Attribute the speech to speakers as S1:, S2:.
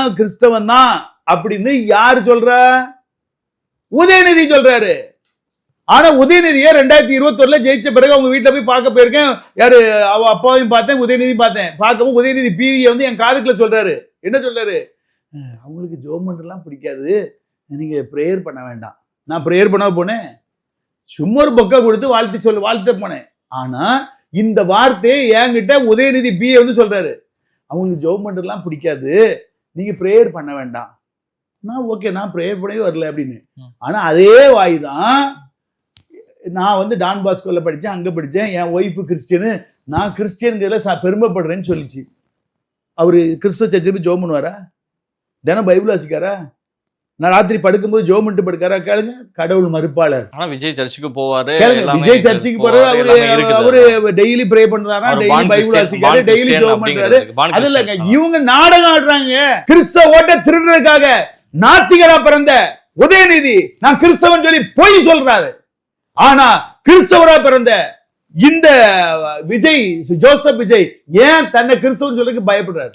S1: நான் கிறிஸ்தவன் தான் அப்படின்னு யாரு சொல்ற? உதயநிதி சொல்றாரு. ஆனா உதயநிதியை 2021 ஜெயிச்ச பிறகு அவங்க வீட்டுல போய் பார்க்க போயிருக்கேன். யாரு அவ அப்பாவையும் பார்த்தேன், உதயநிதியும் பார்த்தேன். பார்க்கவும் உதயநிதி பீதியை வந்து என் காதுக்குள்ள சொல்றாரு. என்ன சொல்றாரு? அவங்களுக்கு ஜெபம் பண்றதெல்லாம் பிடிக்காது, நீங்க பிரேயர் பண்ண வேண்டாம். நான் பிரேயர் பண்ண போனேன், சும்மா ஒரு பொக்கை கொடுத்து வாழ்த்து போனேன். ஆனா இந்த வார்த்தையை என்கிட்ட உதயநிதி பிஏ வந்து சொல்றாரு, அவங்களுக்கு ஜெபம் பண்றதெல்லாம் பிடிக்காது, நீங்க பிரேயர் பண்ண வேண்டாம். நான் ஓகே, நான் பிரேயர் பண்ணவே வரல அப்படின்னு. ஆனா அதே வாய் தான் நான் வந்து டான் பாஸ்கோல படிச்சேன், அங்க படிச்சேன், என் ஒய்ஃபு கிறிஸ்டியனு, நான் கிறிஸ்டியனுங்கிறதுல பெருமைப்படுறேன்னு சொல்லிச்சு. அவரு கிறிஸ்துவ சர்ச்சுக்கு போய் ஜெபம் பண்ணுவாரா? தினம் பைபிள் வாசிக்காரா? நான் ராத்திரி படுக்கும்போது ஜெபம் பண்ணிட்டு படுக்காரா? கேளுங்க. கடவுள் மறுப்பாளர்.
S2: ஆனா விஜய் சர்ச்சுக்கு போவாரு,
S1: விஜய் சர்ச்சுக்கு போறாரு, அவரு டெய்லி ப்ரே பண்றாரா, டெய்லி பைபிள் வாசிக்காரு, டெய்லி ஜெபம் பண்றாரு. அது இல்லங்க, இவங்க நாடகம் ஆடுறாங்க. கிறிஸ்தவ ஓட்ட திருடுறதுக்காக நாத்திகரா பிறந்த உதயநிதி நான் கிறிஸ்தவன் சொல்லி பொய் சொல்றாரு. ஆனா கிறிஸ்தவரா பிறந்த இந்த விஜய், ஜோசப் விஜய் ஏன் தன்னை கிறிஸ்தவன் சொல்றதுக்கு பயப்படுறாரு?